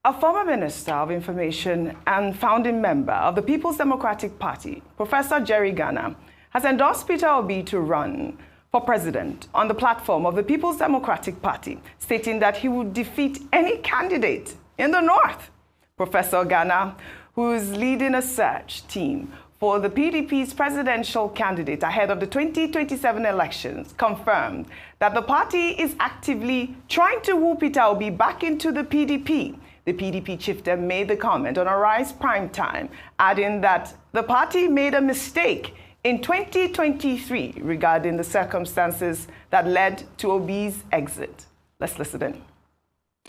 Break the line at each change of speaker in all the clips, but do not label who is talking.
A former Minister of Information and founding member of the People's Democratic Party, Professor Jerry Gana, has endorsed Peter Obi to run for president on the platform of the People's Democratic Party, stating that he would defeat any candidate in the North. Professor Gana, who is leading a search team for the PDP's presidential candidate ahead of the 2027 elections, confirmed that the party is actively trying to woo Peter Obi back into the PDP. The PDP chieftain made the comment on Arise Primetime, adding that the party made a mistake in 2023 regarding the circumstances that led to Obi's exit. Let's listen in.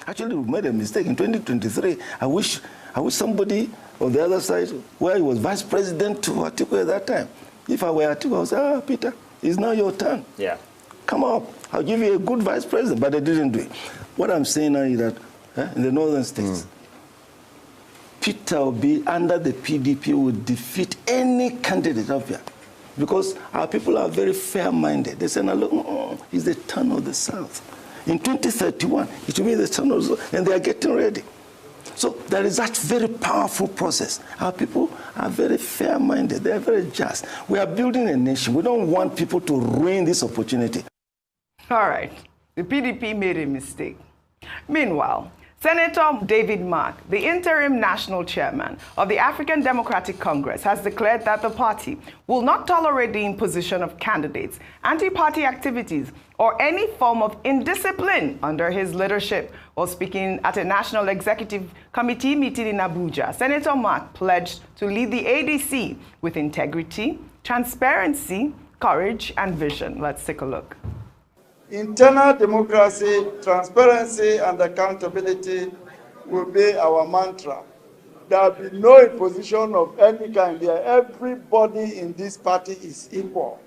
Actually, we made a mistake in 2023. I wish somebody on the other side, where he was vice president to Atiku at that time. If I were Atiku, I would say, Peter, it's now your turn.
Yeah.
Come up. I'll give you a good vice president. But they didn't do it. What I'm saying now is that in the northern states, Peter Obi under the PDP would defeat any candidate up here. Because our people are very fair-minded. They say, now look, it's the turn of the South. In 2031, it will be the turn of the South, and they are getting ready. So there is that very powerful process. Our people are very fair-minded. They are very just. We are building a nation. We don't want people to ruin this opportunity.
All right. The PDP made a mistake. Meanwhile, Senator David Mark, the interim national chairman of the African Democratic Congress, has declared that the party will not tolerate the imposition of candidates, anti-party activities, or any form of indiscipline under his leadership. While speaking at a National Executive Committee meeting in Abuja, Senator Mark pledged to lead the ADC with integrity, transparency, courage, and vision. Let's take a look.
Internal democracy, transparency, and accountability will be our mantra. There will be no imposition of any kind there. Everybody in this party is equal.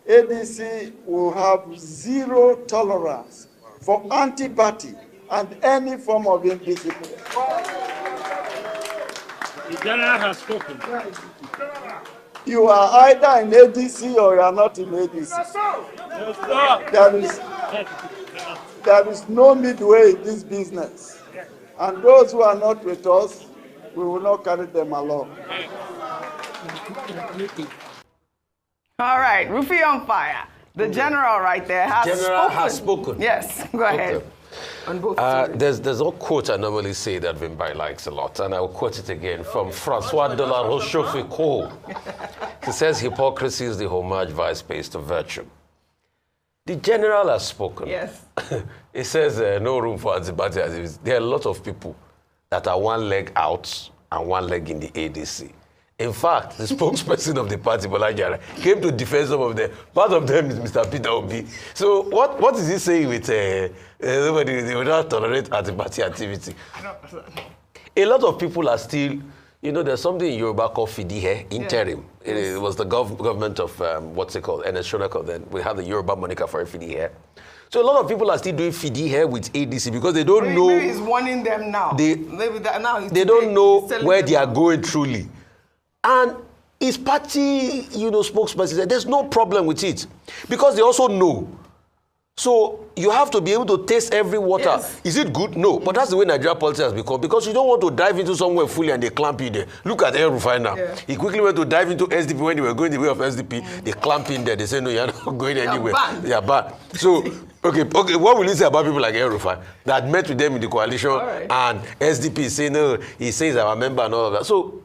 ADC will have zero tolerance for anti-party and any form of indiscipline.
The general has spoken.
You are either in ADC or you are not in ADC. There is no midway in this business. And those who are not with us, we will not carry them along.
All right, Rufy on fire. The general right there has spoken. Yes, go ahead.
Okay.
On both
there's a quote I normally say that Vimbai likes a lot, and I will quote it again from Francois de la Rochefoucauld. He says, hypocrisy is the homage vice pays to virtue. The general has spoken.
Yes.
He says no room for anti-party. There are a lot of people that are one leg out and one leg in the ADC. In fact, the spokesperson of the party, Naija, came to defend some of them. Part of them is Mr. Peter Obi. So what is he saying with nobody will not tolerate anti-party activity? A lot of people are still, there's something in Yoruba called Fidihe, interim. Yeah. It was the government of, what's it called, NS Shonako then. We have the Yoruba moniker for Fidihe. So a lot of people are still doing Fidihe with ADC because they don't know.
Maybe he's warning them now.
They don't know where they are going truly. And his party, spokesperson said there's no problem with it because they also know. So you have to be able to taste every water. Yes. Is it good? No. But that's the way Nigerian politics has become because you don't want to dive into somewhere fully and they clamp in there. Look at El Rufai now. Yeah. He quickly went to dive into SDP when they were going the way of SDP. They clamp in there. They say, no, you're not going anywhere. They are banned. So, okay. What will you say about people like El Rufai that met with them in the coalition and SDP say, no, he says I'm a member and all of that. So,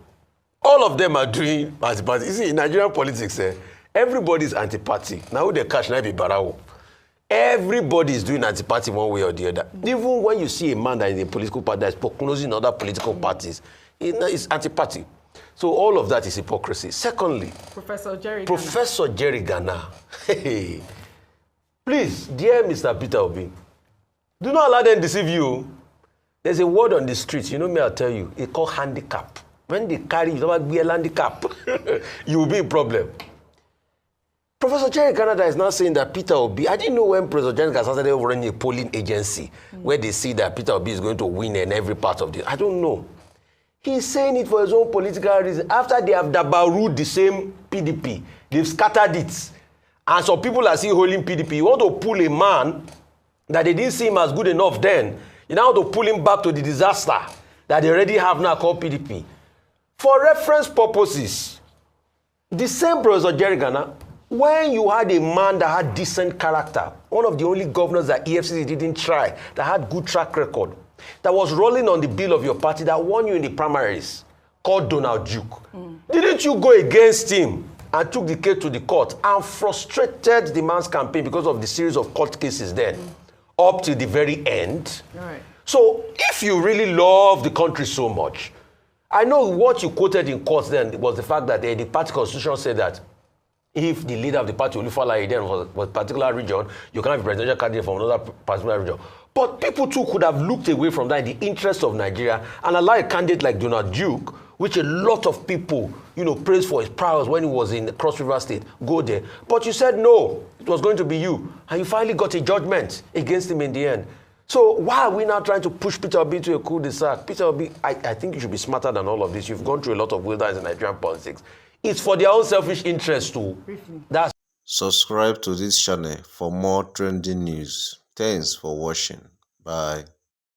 all of them are doing anti-party. You see, in Nigerian politics, everybody is anti-party. Now they catch now be Barao. Everybody is doing anti-party one way or the other. Even when you see a man that is in a political party that is prognosing other political parties, it's anti-party. So all of that is hypocrisy. Secondly, Professor Jerry Gana. Hey, please, dear Mr. Peter Obi, do not allow them to deceive you. There's a word on the streets, me, I'll tell you, it's called handicap. When they carry you, don't be a handicap. You will be a problem. Professor Jerry Gana is now saying that Peter Obi, I didn't know when Professor Jerry Gana started running a polling agency where they see that Peter Obi is going to win in every part of this. I don't know. He's saying it for his own political reason. After they have dabarooed the same PDP, they've scattered it. And some people are still holding PDP. You want to pull a man that they didn't see him as good enough then. You now want to pull him back to the disaster that they already have now called PDP. For reference purposes, the same Professor Jerry Gana, when you had a man that had decent character, one of the only governors that EFCC didn't try, that had good track record, that was rolling on the bill of your party, that won you in the primaries, called Donald Duke. Didn't you go against him and took the case to the court and frustrated the man's campaign because of the series of court cases then, up to the very end?
Right.
So if you really love the country so much, I know what you quoted in court then was the fact that the party constitution said that if the leader of the party, Olufalaye, then was a particular region, you can't have a presidential candidate from another particular region. But people too could have looked away from that in the interest of Nigeria and allow a candidate like Donald Duke, which a lot of people, praised for his prowess when he was in Cross River State, go there. But you said no, it was going to be you. And you finally got a judgment against him in the end. So why are we now trying to push Peter Obi to a cul-de-sac? Peter Obi, I think you should be smarter than all of this. You've gone through a lot of wilderness in Nigerian politics. It's for their own selfish interest too. That's
Subscribe to this channel for more trending news. Thanks for watching. Bye.